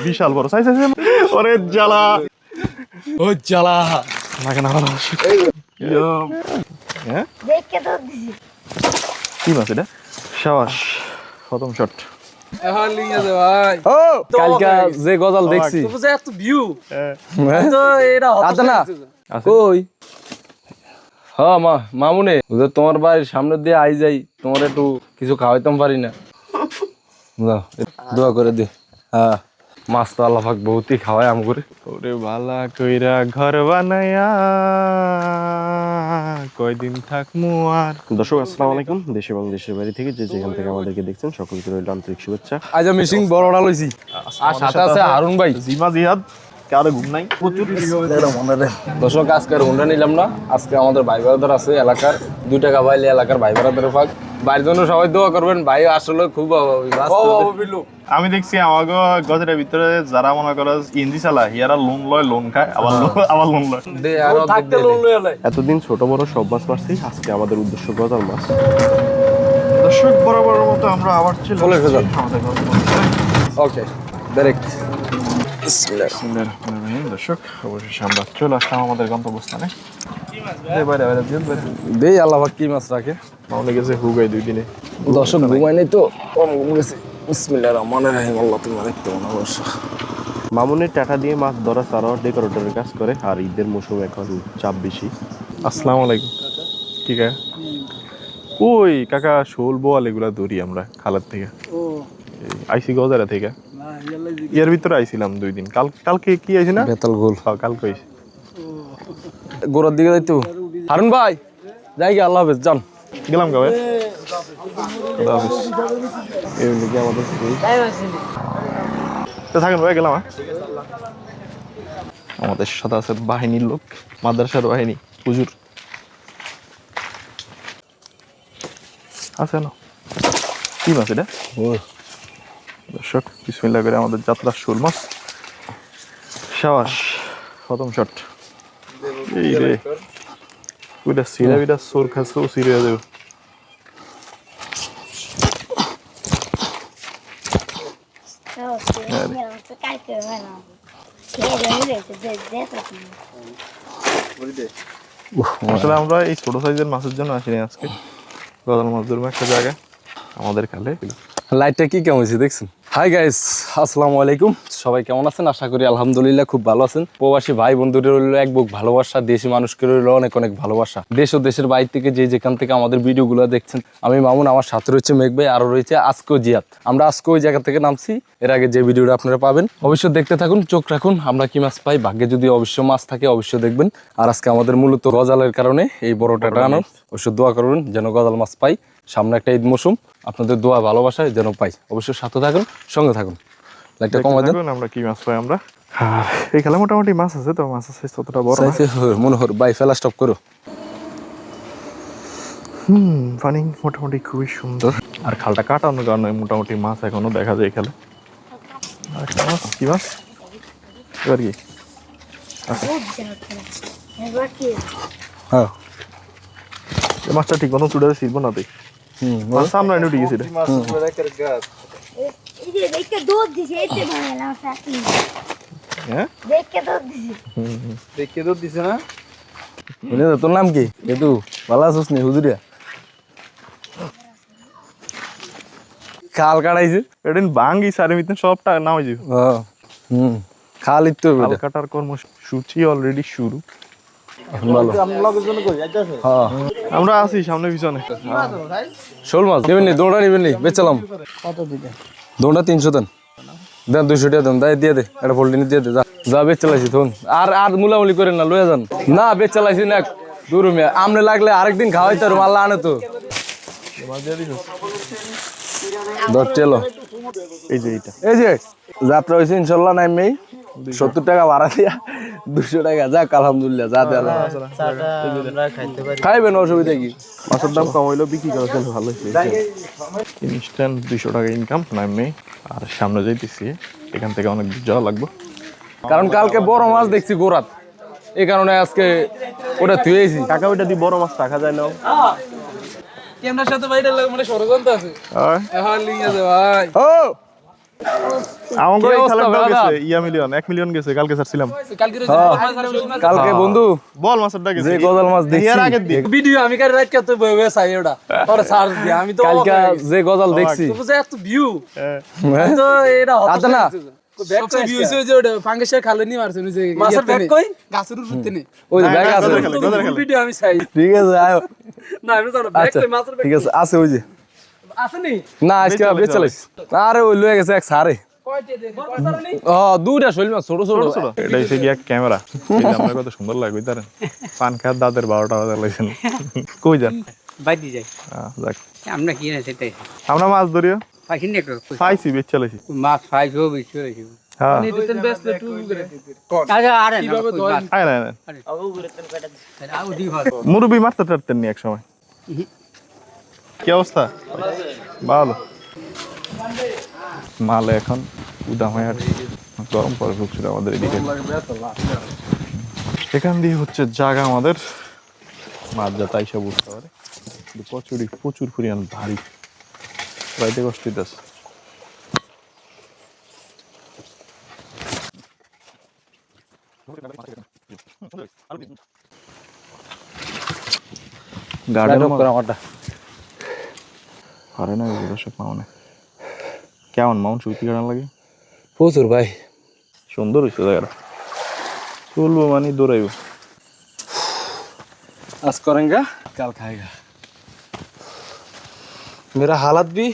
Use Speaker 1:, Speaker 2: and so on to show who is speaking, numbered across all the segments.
Speaker 1: বিশাল বড় সাইজ আছে। ওরে জ্বালা,
Speaker 2: ও জ্বালা
Speaker 1: লাগে না ভালো। হ্যাঁ কি মাছ এটা? সাবাস, প্রথম শট।
Speaker 2: এখন লিয়ে যা ভাই।
Speaker 3: ও কালকা যে গজাল দেখছি
Speaker 2: তো যে এত ভিউ
Speaker 1: হ্যাঁ
Speaker 2: তো এটা
Speaker 3: আচ্ছা না
Speaker 1: আছে।
Speaker 3: কই হ্যাঁ মামুনে ওদের তোমার বাড়ির সামনে দিয়ে আই যাই, তোমার একটু কিছু খাওয়াইতাম পারি না? যাও, দোয়া করে দে। হ্যাঁ, মাছ তো আল্লাহ পাক বহুতই খাওয়ায় আম করে।
Speaker 1: ওরে বালা কইরা ঘর বানায়া কয়দিন থাকমু আর। দর্শক আসসালামু আলাইকুম, দেশ এবং দেশের বাইরে থেকে যে যেখান থেকে আমাদেরকে দেখছেন সকলকে রইল আন্তরিক শুভেচ্ছা।
Speaker 3: আজ আমি মিশিং বড়টা লইছি আর সাথে আছে হারুন ভাই।
Speaker 1: জিমা জিহাদ, কারো ঘুম নাই প্রচুর।
Speaker 3: দর্শক আজকে হুন্ডা নিলাম না, আজকে আমাদের ভাই বারাদার আছে এলাকার, 2 টাকা পাইলে এলাকার ভাই বারাদারের ফাঁক। ভাইয়ের জন্য সবাই দোয়া করবেন, ভাই আসলে খুব অভাবী লোক।
Speaker 1: আমি দেখছি আমাকে গজের ভিতরে যারা মনে করো ইঞ্জি চালা হিয়ারা লোন লয়, লোন খায়, আবার লোন লয়। এতদিন ছোট বড় সব মাছ মারছি, আজকে আমাদের উদ্দেশ্য গজাল মাছ। দর্শক বরাবর মতো আমরা আবার চলে
Speaker 3: চলে এসেছি
Speaker 1: আমাদের গজাল মাছ।
Speaker 3: ওকে ডাইরেক্ট
Speaker 1: দর্শক অবশেষে আমরা চলে আসলাম আমাদের গন্তব্যস্থানে।
Speaker 3: দেই আল্লাহ পাক কি মাছ রাখে।
Speaker 1: অনেক গেছে হুগাই 2 দিনে।
Speaker 3: দর্শক ঘুমাই নাই তো, ঘুম গেছে। বিসমিল্লাহির রহমানির রহিম, আল্লাহ তোমার একটু ভালোবাসা।
Speaker 1: মামুনের টাকা দিয়ে মাছ ধরা ছাড়াও ডেকোরেটরের কাজ করে, আর ঈদের মৌসুম এখন চাপ বেশি। আসসালামু আলাইকুম। ঠিক আছে ওই কাকা শোল বোয়াল এগুলা ধরি আমরা খালার থেকে। আইসি গজারা থেকে, এর ভিতরে আইছিলাম 2 দিন। কালকে কি আইছি না
Speaker 3: বেতাল গোল
Speaker 1: কালকে আইছি।
Speaker 3: গোড়ার দিকে যাইতো হারুন ভাই, যাই গে, আল্লাহ হাফেজ, যান
Speaker 1: গেলাম কবে আমাদের থাকেন ভাই, গেলাম। আমাদের সাথে আছে বাহিনীর লোক, মাদ্রাসার বাহিনী, হুজুর আছে না। কি মাছ এটা? দর্শক বিসমিল্লাহ করে আমাদের যাত্রার শোল মাছ। সাবাস, প্রথম শট। এই রে ওইটা সিরা বিটা সোর খাচ্ছে, ও সিরিয়া দেব। আসলে আমরা এই ছোট সাইজের মাছের জন্য আসিনি আজকে। গজাল মাছ ধরবো একটা জায়গায় আমাদের খালে।
Speaker 3: লাইটটা কি কেমন হয়েছে দেখছেন? হাই গাইস, আসসালামু আলাইকুম। সবাই কেমন আছেন? আশা করি আলহামদুলিল্লাহ খুব ভালো আছেন। প্রবাসী ভাই বন্ধুদের রইল এক বুক ভালোবাসা, দেশি মানুষকে রইল অনেক অনেক ভালোবাসা। দেশ ও দেশের বাইরে থেকে যে যেখান থেকে আমাদের ভিডিওগুলো দেখছেন, আমি মামুন, আমার সাথে রয়েছে মেঘ ভাই, আরও রয়েছে আজকেও জিয়াদ। আমরা আজকে ওই জায়গা থেকে নামছি, এর আগে যে ভিডিওটা আপনারা পাবেন অবশ্যই দেখতে থাকুন, চোখ রাখুন আমরা কি মাছ পাই। ভাগ্যে যদি অবশ্য মাছ থাকে অবশ্যই দেখবেন। আর আজকে আমাদের মূলত গজালের কারণে এই বড়টা টানো, অবশ্যই দোয়া করবেন যেন গজাল মাছ পাই। সামনে একটা ঈদ মৌসুম, আপনাদের দোয়া ভালোবাসায় যেন পাই। অবশ্যই সাথে থাকুন, সঙ্গে থাকুন। লাইকটা কমাই দেন।
Speaker 1: আমরা কি মাছ পাই আমরা। এই খালে মোটামুটি মাছ আছে, তো মাছের সাইজ ততটা বড় না।
Speaker 3: মনে হর বাই ফেলা স্টপ করো।
Speaker 1: পানি মোটামুটি খুবই সুন্দর, আর খালটা কাটানোর কারণে মোটামুটি মাছ এখনো দেখা যায় এখানে। আরেকটা মাছ, কি মাছ এবার কি?
Speaker 3: হ্যাঁ,
Speaker 1: এই মাছটা ঠিক মতো চুড়ে ছিলবো না তুই। মাছ সামনে উঠে গেছি রে। হ্যাঁ
Speaker 2: দেখে তো দিছে না।
Speaker 3: তোর নাম কি? এটু ভালো আছিস নি হুজুরিয়া? খাল কাটাইছে
Speaker 1: এদিন বাঙ্গি সারে মিতেন সবটা নামাই যাবে।
Speaker 3: খাল ইত্তর
Speaker 1: খাল কাটার কর্মসূচি অলরেডি শুরু।
Speaker 3: ভালো,
Speaker 1: আমরা আছি সামনে পিছনে।
Speaker 3: শোল মাছ নেবেন নি? দোঁড়া নেবেন নি? বেচালাম দোঁড়া 300 দেন, দেন 200 টাকা দেন, দিয়ে দে একটা ফোল্ডিং দিয়ে দে। যা বেচ চালাইছি তখন আর আর মুলামুলি করেন না, লয়ে যান না। বেচ চালাইছি না দূর মিয়া, আমনে লাগলে আরেকদিন খাওয়াইতে পারবো, আল্লাহ আনে তো। চলো
Speaker 1: এই যে এইটা,
Speaker 3: এই যে যাত্রা হয়েছে ইনশাল্লাহ নাইমেই 70 টাকা ভাড়া দিয়া 200 টাকা যাক, আলহামদুলিল্লাহ। যা দেওয়া খাইবেন, অসুবিধা কি?
Speaker 1: মাছের দাম কম হইলেও বিক্রি করা চলে ভালো হয়েছে। ইনস্ট্যান্ট 200 টাকা ইনকাম নামে। আর সামনে যাইতেছি, এখান থেকে অনেক দূর যাওয়া লাগবে,
Speaker 3: কারণ কালকে বড় মাছ দেখছি গোরাত, এই কারণে আজকে ওটা থুয়েছি।
Speaker 1: কাকা ওইটা দিয়ে বড় মাছ রাখা যায় না?
Speaker 2: ক্যামেরার সাথে ভাইটার লাগে মানে ষড়যন্ত্র আছে। এখন লিয়ে যা ভাই।
Speaker 3: ও
Speaker 1: আমাকে
Speaker 3: কি
Speaker 1: এই
Speaker 3: অবস্থা
Speaker 1: খেলাটাও
Speaker 3: brother?
Speaker 1: গেছে ইয়া মিলিয়ন 1 মিলিয়ন গেছে কালকে ছাড়ছিলাম
Speaker 2: কালকে
Speaker 3: কালকে বন্ধু
Speaker 1: বল মাছটা গেছে
Speaker 3: যে গজাল মাছ দেখছি
Speaker 1: এর আগের দিন
Speaker 2: ভিডিও আমি কার রাত কত বয়ে চাই ওটা পরে সার্চ দিয়ে আমি তো
Speaker 3: কালকে যে গজাল দেখছি
Speaker 2: তো বুঝে এত ভিউ
Speaker 1: হ্যাঁ।
Speaker 2: তো এটা
Speaker 3: আচ্ছা না
Speaker 2: সবচেয়ে ভিউ হইছে যে ওটা ফাঙ্গাসের খালে নি মারছে যে মাছের ব্যাগ কই গাছের উপরে নে
Speaker 3: ওই যে
Speaker 1: না,
Speaker 3: ব্যাগ
Speaker 1: না,
Speaker 3: আছে
Speaker 1: গজাল খেলে।
Speaker 2: ভিডিও আমি চাই
Speaker 3: ঠিক আছে আয়ো
Speaker 2: না আমি জানো ব্যাগ
Speaker 3: আচ্ছা
Speaker 2: কই মাছের ব্যাগ
Speaker 3: ঠিক আছে আছে ওই যে
Speaker 2: আসেনি
Speaker 3: না আজকে বেচ চালাইছ আরে ওই লয়ে গেছে এক সারে
Speaker 2: কয়টি দে বড় নি
Speaker 3: ও দুইটা শৈল মাছ ছোট ছোট
Speaker 1: ছোট এটা হচ্ছে গিয়া ক্যামেরা আমরা কত সুন্দর লাগবে তার পান খাওয়ার দাঁতের 12টা বাজে লাগছেন কই যান
Speaker 4: বাইদি যাই
Speaker 1: যাক
Speaker 4: আমরা কি না সেটাই
Speaker 1: আমরা মাছ ধরিও
Speaker 4: পাইছি না একটু
Speaker 1: পাইছি বেচ চালাইছি
Speaker 4: মাছ পাইছো বেশি হয়েছে
Speaker 1: হ্যাঁ
Speaker 2: নিতেন বেসলে টু করে
Speaker 4: আচ্ছা আরে না
Speaker 2: কিভাবে ধরেন?
Speaker 1: আয় না
Speaker 4: আউ দি ভালো
Speaker 1: মুরব্বি মারতে টারতেন নি এক সময় কি অবস্থা ভালো মালে এখন উদাম হয়ে আর গরম পড়ে ঢুকছিল আমাদের এদিকে এখান দিয়ে হচ্ছে জায়গা আমাদের মাছ যা তাই সব বুঝতে পারে কিন্তু প্রচুর পরিমাণ ভারী রাইতে কষ্ট দিতেছে গার্ডেন
Speaker 3: আমারটা
Speaker 1: পারে না এগুলো সব মাউনে কেমন মাউন্ট সত্যি গার্ডেন লাগে
Speaker 3: প্রচুর ভাই
Speaker 1: সুন্দর হয়েছে জায়গাটা চলবো মানে দৌড়াইবো
Speaker 3: आज करेंगे कल खाएगा मेरा हालत भी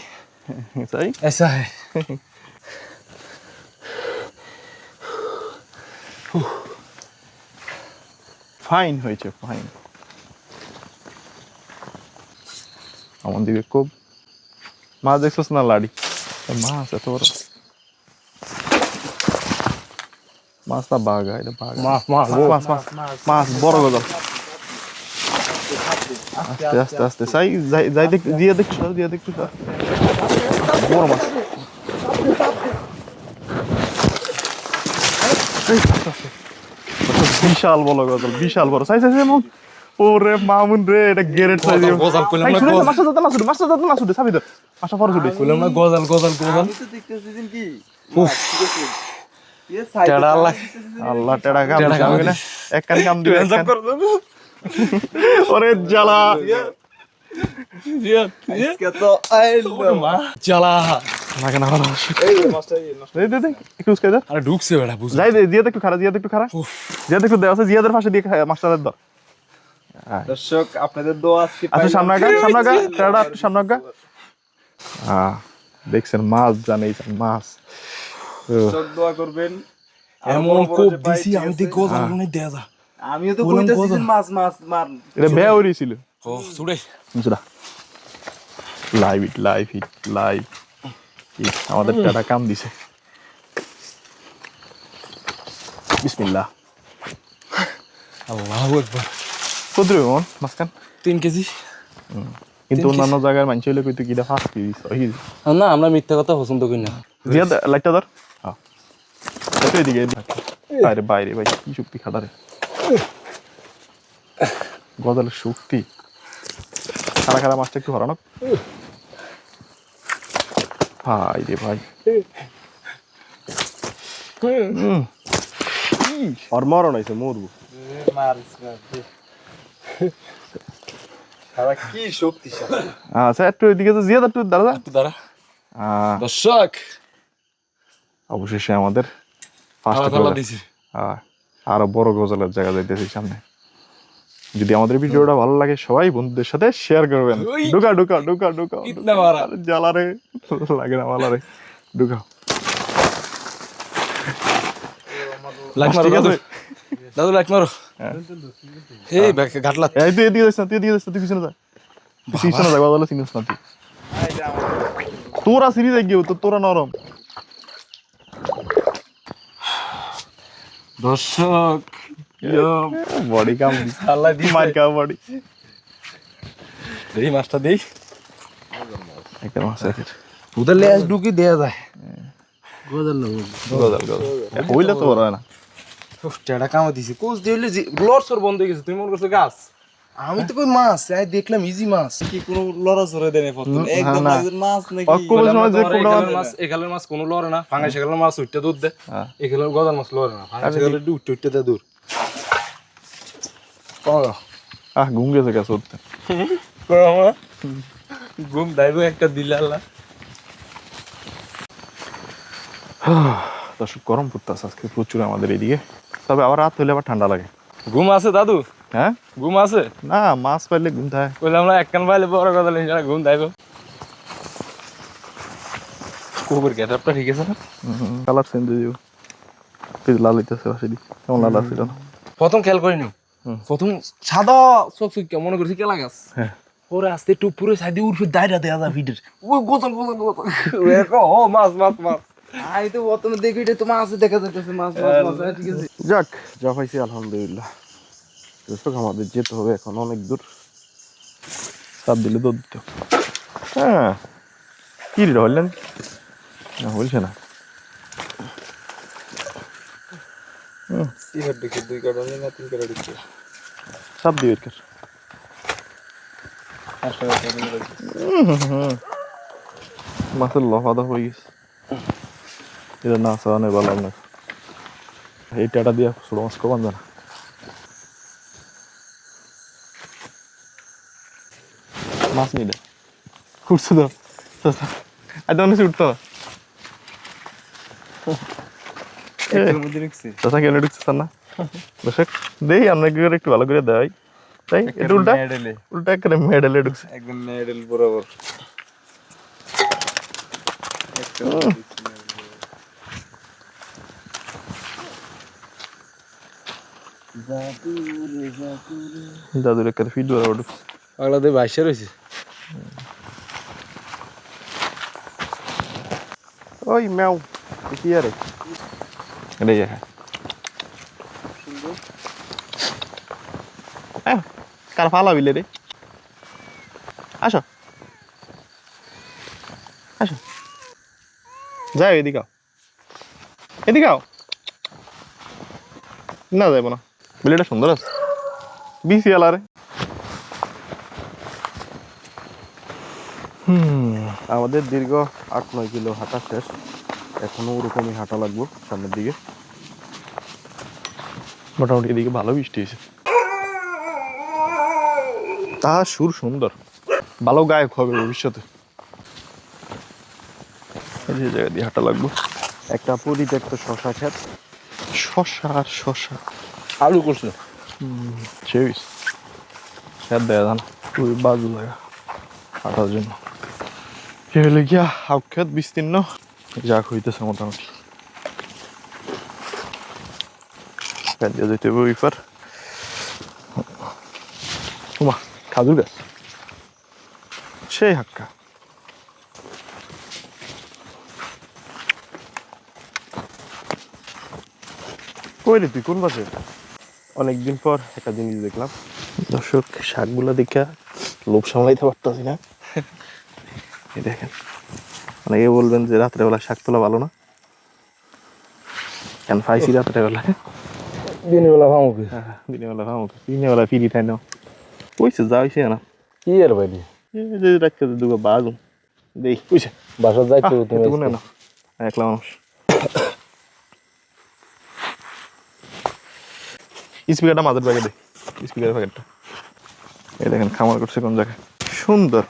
Speaker 1: তাই
Speaker 3: ऐसा है
Speaker 1: ফাইন হয়েছে ফাইন আমার দিকে খুব মাছ দেখছস না লাড়ি মাছ এত বড় মাছ না বাঘা এটা বাঘা
Speaker 3: माफ माफ
Speaker 1: মাছ মাছ মাছ বড় গজাল আস্তে আস্তে আস্তে সাই যাই দেখ দিয়ে দেখছো দিয়ে দেখছো বড় মাছ বিশাল বড় গজাল বিশাল বড় সাই সাই মামুন ওরে মামুন রে এটা গ্রেট সাইজ
Speaker 3: গজাল কইলাম না
Speaker 1: মাছটা দাও না শুধু সাবি দাও মাছটা পরে শুধু
Speaker 3: কইলাম না গজাল গজাল গজাল টেড়া আল্লাহ
Speaker 1: আল্লাহ টেড়া কাম
Speaker 3: টেড়া কাম
Speaker 1: দিবে না এক কান কাম দিবে ওরে জ্বালা
Speaker 3: জ্বালা
Speaker 1: লাগে না ভালো দে দে দে একটু উস্কাই দে
Speaker 3: আরে ঢুকছে বেটা বুঝ
Speaker 1: যাই দে জিয়াদ একটু খারাপ জিয়াদ একটু খারাপ জিয়াদ একটু দেওয়া আছে জিয়াদের পাশে দিয়ে মাস্টারের দাও
Speaker 2: দর্শক আপনাদের দোয়া আজকে
Speaker 1: আচ্ছা সামনে আগা টেড়া একটু সামনে আগা দেখছেন মাছ জানেই মাছ
Speaker 2: দোয়া করবেন
Speaker 3: এমন কোপ দিছি আমি দেখ গজাল মনে দেয়া যা
Speaker 2: আমিও তো কইতাছি মাছ মাছ মার
Speaker 1: এটা বেয়া হইছিল
Speaker 3: ও ছুড়ে
Speaker 1: বুঝলা লাইভ হিট আমাদের টাটা কাম দিছে বিসমিল্লাহ
Speaker 3: আল্লাহু আকবার
Speaker 1: কদ্রে মন মাসকান
Speaker 3: 3 কেজি
Speaker 1: কিন্তু অন্যান্য জায়গার মানুষ হইলে কইতে কিটা 5 কেজি 6 কেজি
Speaker 3: না আমরা মিথ্যা কথা পছন্দ করি না
Speaker 1: জিয়াদ লাইটটা ধর হ্যাঁ এদিকে বাইরে বাইরে ভাই কি শক্তি খাটারে গজালের শক্তি খারা মাছটা একটু হরানো ভাই রে ভাই আর মরণ হয়েছে মরবো
Speaker 2: কি শক্তিশালী
Speaker 1: আচ্ছা একটু এদিকে তো জিয়াদ একটু দাঁড়া
Speaker 3: দাঁড়া দর্শক
Speaker 1: অবশেষে আমাদের ফার্স্ট
Speaker 3: আল্লাহ দিছি
Speaker 1: আরো বড় গজালের জায়গা যাইতেছি সামনে যদি আমাদের ভিডিওটা ভালো লাগে সবাই বন্ধুদের সাথে শেয়ার করবেন ঢুকা ঢুকা ঢুকা ঢুকা
Speaker 3: কিতনা মারা
Speaker 1: জ্বালারে লাগে না ভালো রে ঢুকা
Speaker 3: লাইক মারো
Speaker 1: ঠিক
Speaker 3: দাদু
Speaker 1: আছে?
Speaker 3: দাদু লাইক মারো এই ঘাটলা
Speaker 1: এই তুই এদিকে যাস না তুই এদিকে যাস না তুই পিছনে যা তুই পিছনে যা গজালে চিনিস না তুই তোরা সিরিজ গিয়ে তোরা নরম
Speaker 3: দর্শক
Speaker 1: বডি কাম
Speaker 3: আল্লাহ দি
Speaker 1: মার কা বডি
Speaker 3: এই মাছটা দেই
Speaker 1: একটা মাছ আছে
Speaker 3: উধর লেজ ঢুকি দেয়া যায়
Speaker 1: গজাল হইলে তো বড় হয় না
Speaker 3: টেড়া কামা দিছি কোচ দিলে লড়সর বন্ধ হয়ে গেছে তুমি মনে করছো গাছ
Speaker 5: আমি তো কই মাছ আমি দেখলাম ইজি মাছ
Speaker 6: কি কোনো লড়াচড়া দেয় না প্রথম একদম
Speaker 1: না।
Speaker 6: লাগছে মাছ নাকি
Speaker 1: অক্টোবর সময় যে কোবরা
Speaker 3: এই খালের মাছ কোনো লড়ে না, ফাঙ্গাস খালের মাছ উঠতে দুধ দেয়, এই খালের গজার মাছ লড়ে না, ফাঙ্গাস খালের উঠতে উঠতে দেয় দূর।
Speaker 1: ঘুম গেছে গেছে উঠতে।
Speaker 6: ঘুম দাইব একটা দিলে আল্লাহ।
Speaker 1: দর্শক গরম পড়তেছে আজকে প্রচুর আমাদের এইদিকে, তবে আবার রাত হইলে আবার ঠান্ডা লাগে।
Speaker 3: ঘুম আছে দাদু?
Speaker 1: হ্যাঁ
Speaker 3: ঘুম আছে?
Speaker 1: না, মাছ পাইলে ঘুম থাকে।
Speaker 3: কইলাম না একখান পাইলে বড় কথা নেই, ঘুম দাইব। কোবের গেটআপটা ঠিক আছে না?
Speaker 1: কালার চেঞ্জ হয়ে যাবে, লাল হইতেছে পাশে দিকে, কেমন লাল আসছিল না?
Speaker 3: প্রথম খেয়াল করিনি, প্রথম সাদা চোখ মনে করছি কেলা গাছ, পরে আস্তে একটু পুরো সাইডে উঠে দায়রা দেয়া যায় ভিডিওর ওই গোছল গোছল গোছল ও মাছ মাছ মাছ।
Speaker 2: আই তো প্রথমে দেখি এটা তো মাছ দেখা যাইতেছে, মাছ মাছ মাছ, ঠিক আছে।
Speaker 1: যাক, যা পাইছি আলহামদুলিল্লাহ। দর্শক আমাদের যেতে হবে এখন অনেক দূর, চাপ দিলে দৌড় দিতে হবে। হ্যাঁ, কি রে হইলেন না, হইছে না।
Speaker 6: সিহার দিকে 2 কাটা না 3 কাটা দিকে
Speaker 1: চাপ দিবে এর মাছের লফাদা হয়ে গেছে, এটা না চাওয়ানো ভালো না। এই টাটা দিয়া ছোট মাছ কমান জানা মাছ নিয়ে দে উঠছে তো, আজ অনেক উঠতো
Speaker 6: মধ্যে রেখেছি
Speaker 1: চাষা কেন ঢুকছে না। দর্শক দেই আমরা কি করে একটু ভালো করে দেয়, তাই একটু উল্টা উল্টা করে মেডেলে ঢুকছে
Speaker 6: একদম নেডেল বরাবর।
Speaker 1: দাদুর একটা ফিট বরাবর ঢুকছে।
Speaker 3: আগলা দিয়ে বাইশে রয়েছে।
Speaker 1: ওই ম্যাও কি আরে রে কার ফালা বিলে রে, আসো আসো, যাও এদিকে আও, এদিকে আও, না যাইব না, বিলেটা সুন্দর আছে বিসি আলারে। আমাদের দীর্ঘ 8-9 কিলো হাঁটা শেষ, এখনো ওরকমই হাঁটা লাগবো সামনের দিকে। মোটামুটি এদিকে ভালো বৃষ্টি হয়েছে, তাহার সুর সুন্দর, ভালো গায়ক হবে ভবিষ্যতে। এই যে জায়গা দিয়ে হাঁটা লাগবো, একটা পরিত্যক্ত শশা ক্ষেত, শশা আর শশা
Speaker 3: আলু করছিল
Speaker 1: চেয়েছিস খেত দেয় জানা খুবই বাজু লাগা হাঁটার জন্য। কি হইলে গিয়া আক্ষেত বিস্তীর্ণ যাক হইতেছে মোটামুটি, দিয়ে যেতে হবে ওই পার। ওমা খাজুর গাছ সেই হাক্কা, কই রে তুই কোন পাশে? অনেকদিন পর একটা জিনিস দেখলাম দর্শক, শাকগুলো দেখা লোভ সামলাইতে পারতাছি না। এই দেখেন, অনেকে বলবেন যে রাত্রেবেলা শাক তোলা ভালো না, কেন পাইছি রাত্রেবেলা,
Speaker 3: দিনের বেলা ভামুকি
Speaker 1: দিনের বেলা ভালো, দিনের বেলা ফিরি তাই না কইছে যা হয়েছে না
Speaker 3: কি আর বাইরে
Speaker 1: রাখতে দুটো বাজুম দেই কইছে
Speaker 3: বাসার যাইতে
Speaker 1: তুমি না একলা মানুষ। স্পিকারটা মাঝের ব্যাগে দে, স্পিকারের প্যাকেটটা। এই দেখেন খামার করছে কোন জায়গায়, সুন্দর।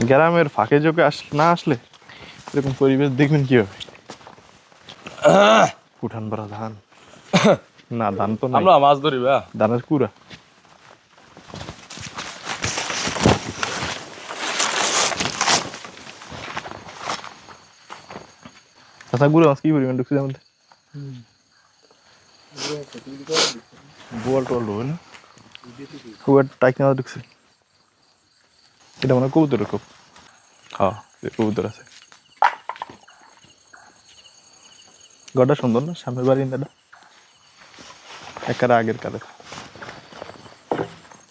Speaker 1: গ্রামের ফাঁকে যোগে না আসলে এরকম পরিবেশ দেখবেন কি হবে। উঠান ভরা ধান, না ধান তো না,
Speaker 3: আমরা মাছ ধরি বা
Speaker 1: ধানের কুড়া। আচ্ছা গুড়া মাছ কি পরিমাণ ঢুকছে আমাদের, বোয়াল টোয়াল ঢোকে না, কুয়ার টাইক নেওয়া ঢুকছে। এটা মনে হয় কবুতরের খুব, হ্যাঁ কবুতর আছে। ঘরটা সুন্দর না, সামনের বারিন্দাটা একেবারে আগের কালে।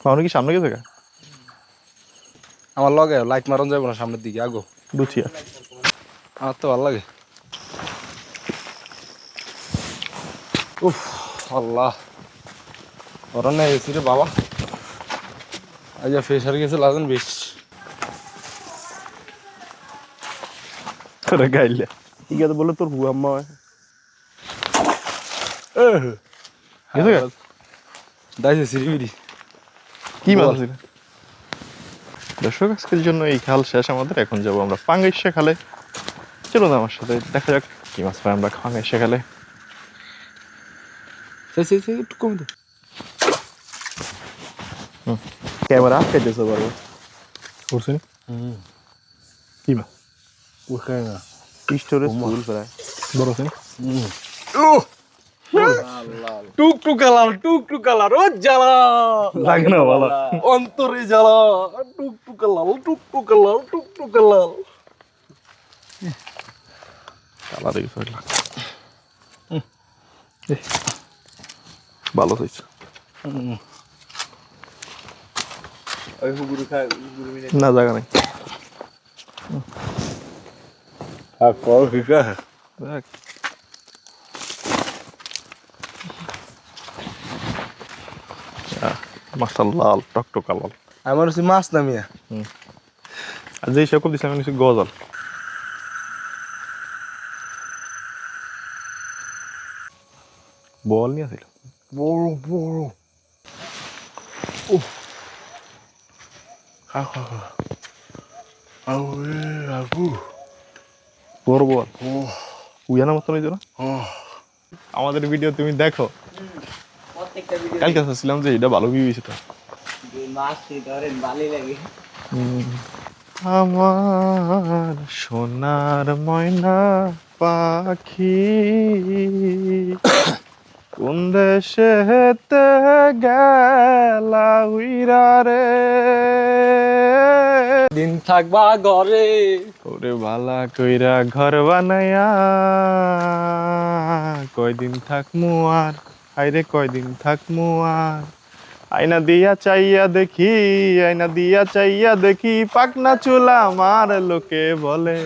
Speaker 1: মামনি কি সামনে গেছে?
Speaker 3: আমার লগে লাইট মারন যাবো না সামনের দিকে আগো
Speaker 1: দুচিয়া
Speaker 3: আমার তো ভালো লাগে। উফ আল্লাহ ওরা নেই এসি রে বাবা আজ ফেসার গেছে লাগান বেশ
Speaker 1: তোরা গাইলে ঠিক আছে বলে তোর হুয়া আম্মা গেছে গা?
Speaker 3: দাইছে সিরিমিরি
Speaker 1: কি মাছ আছে দর্শক আজকের জন্য এই খাল শেষ আমাদের এখন যাবো আমরা পাঙ্গাইশা খালে চলো না আমার সাথে দেখা যাক কি মাছ পাই আমরা পাঙ্গাইশা খালে
Speaker 3: একটু কমে দে
Speaker 1: ক্যামেরা আটকাইতেছে পারবো করছেন কি মাছ
Speaker 3: ওখানে না
Speaker 1: স্টোরেজ ফুল প্রায় বড় আছে
Speaker 3: টুকটুকা লাল ও জ্বালা
Speaker 1: লাগে না ভালো
Speaker 3: অন্তরে জ্বালা টুকটুকা লাল
Speaker 1: কালা দেখি ফেললাম ভালো হয়েছে
Speaker 6: ওই হুগুরু খায় হুগুরু মিনে
Speaker 1: না জায়গা নাই
Speaker 3: আর কল কিকা
Speaker 1: দেখ মাছটা লাল টকটকা লাল
Speaker 5: আমার হচ্ছে মাছ নামিয়া
Speaker 1: আর যেই সকল দিচ্ছে আমি নিচ্ছি গজাল বল নিয়ে আসিল
Speaker 5: বড় বড়
Speaker 1: বড় বল উইয়ানা মতো নিয়েছো না আমাদের ভিডিও তুমি দেখো
Speaker 4: প্রত্যেকটা ভিডিও
Speaker 1: কালকে আসছিলাম যে এটা ভালো ভিউ হয়েছে তো
Speaker 4: মাছ ধরেন ভালোই লাগে
Speaker 1: আমার সোনার ময়না পাখি কোন দেশেতে গেলা উইরা রে
Speaker 3: দিন থাকবা ঘরে
Speaker 1: ওরে বালা কইরা ঘর বানায়া কয়দিন থাকমু আর আইরে কয়দিন থাকমু আর আয়না দিয়া চাইয়া দেখি পাকনা চুলা আমার লোকে বলে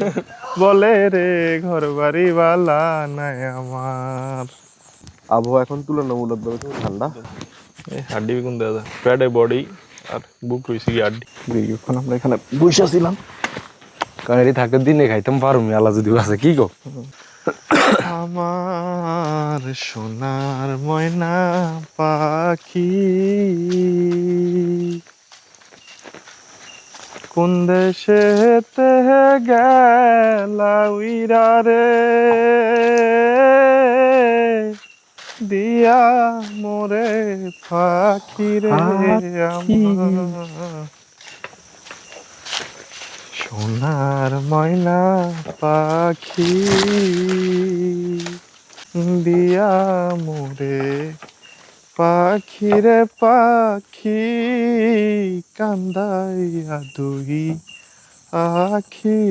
Speaker 1: বলে রে ঘর বাড়ি বালা নাই আমার আবহাওয়া এখন তুলনামূলকভাবে খুব ঠান্ডা এই হাড্ডি বেগুন দেওয়া যায় ফ্যাটে বডি আর বুক রয়েছে কি হাড্ডি এখন আমরা এখানে বসেছিলাম
Speaker 3: কানেরি থাকতে দিনে খাইতাম পারুম আল্লাহ যদি আছে কি গো
Speaker 1: আমার সোনার ময়না পাখি কোন দেশেতে গেলা উইরা রে দিয়া মোরে পাখি রে আমার সোনার ময়না পাখি দিয়া মোরে পাখি রে পাখি কান্দাইয়া দুই আখি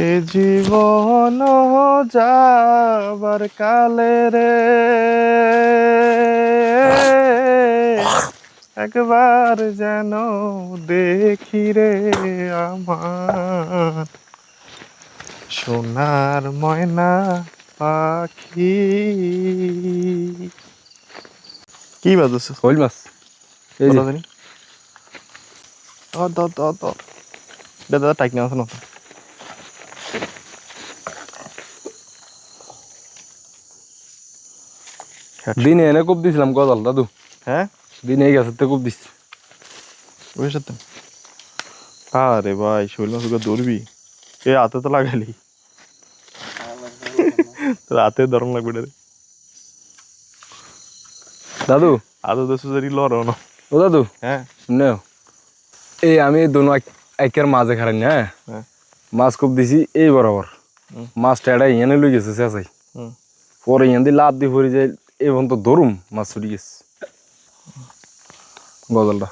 Speaker 1: এ জীবন যাবার কালে রে একবার যেন দেখি রে আমার সোনার ময়না পাখি কি বাজছে
Speaker 3: হইল মাছ এই যে
Speaker 1: দাদা টাইক না আছে না
Speaker 3: দিনে এনে কোপ দিছিলাম গজাল দাদু
Speaker 1: হ্যাঁ
Speaker 3: দিনে এই গাছের থেকে কোপ দিছি
Speaker 1: বুঝে তো আরে ভাই শৈল মাছ ধরবি এ হাতে তো লাগালি তোর হাতে ধরন লাগবে রে
Speaker 3: দাদু
Speaker 1: হাতে তো সুজারি লড়ো না
Speaker 3: ও দাদু
Speaker 1: হ্যাঁ
Speaker 3: নেও এই আমি দোনো একের মাঝে খারাই না
Speaker 1: হ্যাঁ
Speaker 3: মাছ কোপ দিছি এই বরাবর মাছটা এটা ইয়ানে লই গেছে চেঁচাই
Speaker 1: হুম
Speaker 3: পরে ইয়ান দিয়ে লাভ দিয়ে পড়ে যায় এবং তো ধরুম মাছ ছুটি গেছে গজালটা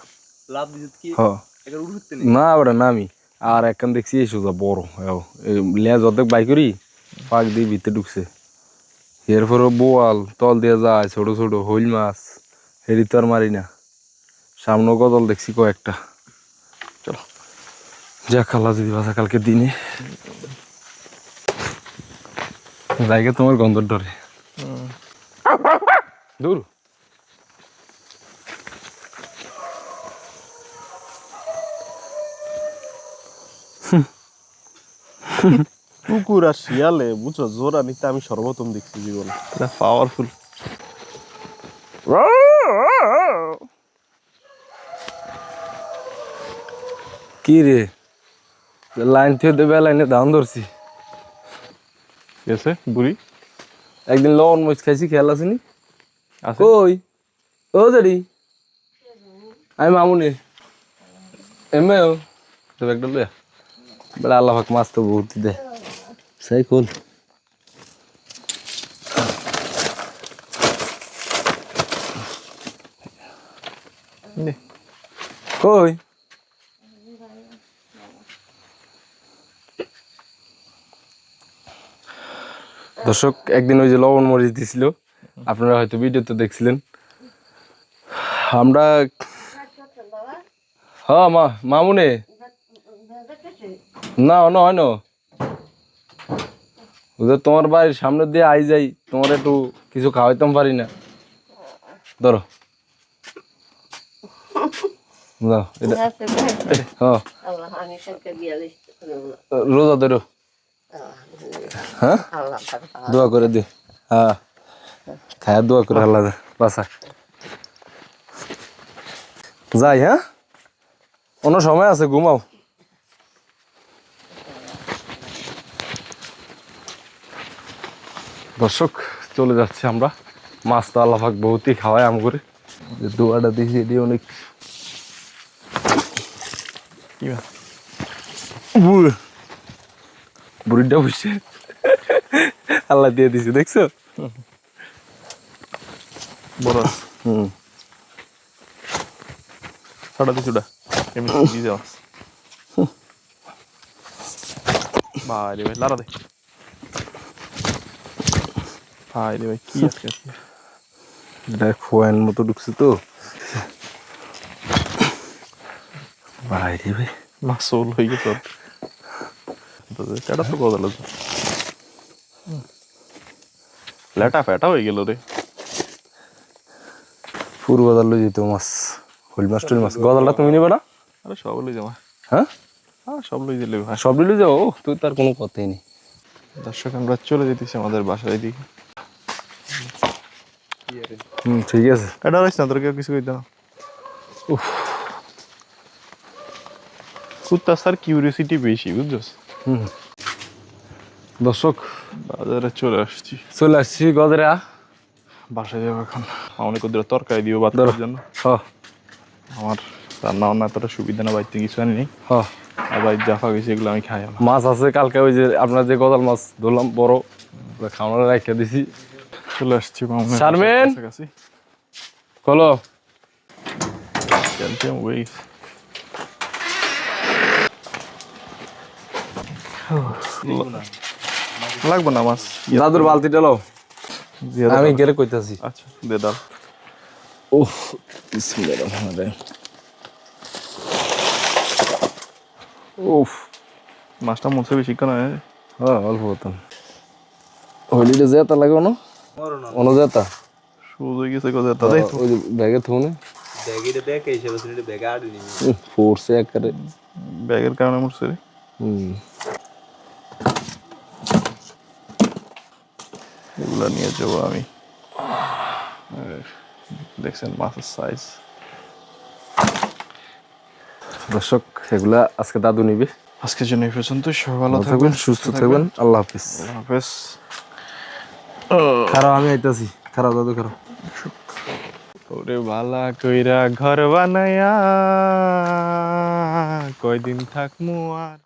Speaker 6: লাভ দিত কি
Speaker 3: হ্যাঁ
Speaker 6: এর উঠতে
Speaker 3: না আবার না আমি আর একখান দেখছি এই সোজা বড় এই লেজ অর্ধেক বাই করি পাক দিয়ে ভিতরে ঢুকছে এরপরে বোয়াল তল দিয়ে যায় ছোট ছোট হইল মাছ হেরি তো আর মারি না সামনে গজল দেখছি কয়েকটা
Speaker 1: চলো
Speaker 3: যা খালা যদি বাসা কালকে দিনে জায়গা তোমার গন্ধর ডরে দূর
Speaker 1: কুকুর আর শিয়ালে বুঝছো জোড়া নিতে আমি সর্বপ্রথম দেখছি জীবনে, পাওয়ারফুল।
Speaker 3: কি রে লাইন থেকে দেবে লাইনে ধান ধরছি।
Speaker 1: গেছে বুড়ি
Speaker 3: একদিন লবণ মরিচ খাইছি, খেয়াল আসেনি?
Speaker 1: আছে
Speaker 3: কই ও জারি আমি মামুনি এমেও তবে একটা লইয়া বেলা আল্লাহ পাক মাছ তো বহুত দে সেই কোন
Speaker 1: নে।
Speaker 3: কই দর্শক একদিন ওই যে লবণ মরিচ দিছিল, আপনারা হয়তো ভিডিওতে দেখছিলেন। আমরা হ্যাঁ মামুনি না হয় না ওদের তোমার বাড়ির সামনে দিয়ে আই যাই, তোমার একটু কিছু খাওয়াইতাম পারি না। ধরো দাও এটা হ্যাঁ রোজা ধরো হ্যাঁ দোয়া করে দে হ্যাঁ খায়া দোয়া করে আল্লাহ বাসা যাই। হ্যাঁ অন্য সময় আছে, ঘুমাও। দর্শক চলে যাচ্ছে আমরা, মাছ তো আল্লাহ পাক বহুতই খাওয়ায় আম করে। যে দোয়াটা দিয়েছি এটি অনেক
Speaker 1: কি মাছ?
Speaker 3: বুড়িটা বুঝছে আল্লাহ দিয়ে দিছি, দেখছো?
Speaker 1: বড় আছে।
Speaker 3: হুম
Speaker 1: ছড়া দিছি ওটা এমনি দিয়ে যাওয়া ভাই রে ভাই লারা দে ভাই রে ভাই কি আজকে
Speaker 3: এটা খোয়ান মতো ঢুকছে তো ভাই রে ভাই
Speaker 1: মাসুল হয়ে গেছে এটা তো কথা লাগছে লেটা ফেটা হয়ে গেল রে।
Speaker 3: পুরো গদাল লই যেত মাছ, হইল মাছ টইল মাছ। গদালটা তুমি নিবে না?
Speaker 1: আরে সব লই যাওয়া
Speaker 3: হ্যাঁ
Speaker 1: হ্যাঁ সব লই দিলে ভাই।
Speaker 3: সব লই যাও, তুই তার কোনো কথাই নেই।
Speaker 1: দর্শক আমরা চলে যেতেছি আমাদের বাসায় দিকে।
Speaker 3: ঠিক আছে।
Speaker 1: এটা রাইস না তোর কেউ কিছু কইতে না। কুত্তা স্যার কিউরিয়াসিটি বেশি বুঝছস।
Speaker 3: দর্শক
Speaker 1: বাজারে চলে আসছি,
Speaker 3: চলে আসছি গদরা
Speaker 1: বাসায় যাবো এখন। অনেক ওদের তরকারি দিব ভাত খাওয়ার জন্য।
Speaker 3: হ্যাঁ
Speaker 1: আমার রান্না বান্না এতটা সুবিধা না, বাড়িতে কিছু আনি নেই।
Speaker 3: হ্যাঁ
Speaker 1: আর বাড়ির জাফা গেছে এগুলো আমি খাই না।
Speaker 3: মাছ আছে কালকে ওই যে আপনার যে গদাল মাছ ধরলাম বড়, খাওয়ানো রেখে দিছি।
Speaker 1: চলে আসছি মামুনের
Speaker 3: শারমিন!
Speaker 1: কাছাকাছি।
Speaker 3: কলো
Speaker 1: ক্যালসিয়াম ওয়েস লাগবে না মাছ।
Speaker 3: দাদুর বালতিটা লো,
Speaker 1: দিয়ে
Speaker 3: আমি
Speaker 1: দাও।
Speaker 3: গেলে কইতাছি।
Speaker 1: আচ্ছা দে দাও।
Speaker 3: ওহ বিসমিল্লাহির রহমানির রহিম।
Speaker 1: উফ মাছটা মরছে বেশি কেন?
Speaker 3: হ্যাঁ অল্প হতাম হলিডে যেতা লাগে অন্য যেতা
Speaker 1: সুদ হয়ে গেছে কোথায় তাদের
Speaker 3: ওই যে ব্যাগে থুনে
Speaker 6: ব্যাগেটা দেখ এই হিসেবে ব্যাগে আড়ি নিবি
Speaker 3: ফোর্সে একারে।
Speaker 1: ব্যাগের কারণে মরছে রে। এগুলা নিয়ে যাবো আমি। দেখছেন মাছের সাইজ।
Speaker 3: দর্শক এগুলা আজকে দাদু নিবে।
Speaker 1: আজকের জন্য এই পর্যন্ত। সবাই ভালো
Speaker 3: ভালো
Speaker 1: থাকবেন,
Speaker 3: সুস্থ থাকবেন। আল্লাহ হাফিজ।
Speaker 1: আল্লাহ হাফেজ।
Speaker 3: খারাপ আমি আইতাছি, খারাপ দাদু খারাপ।
Speaker 1: ওরে বালা কইরা ঘর বানায়া কয়দিন থাকমু আর।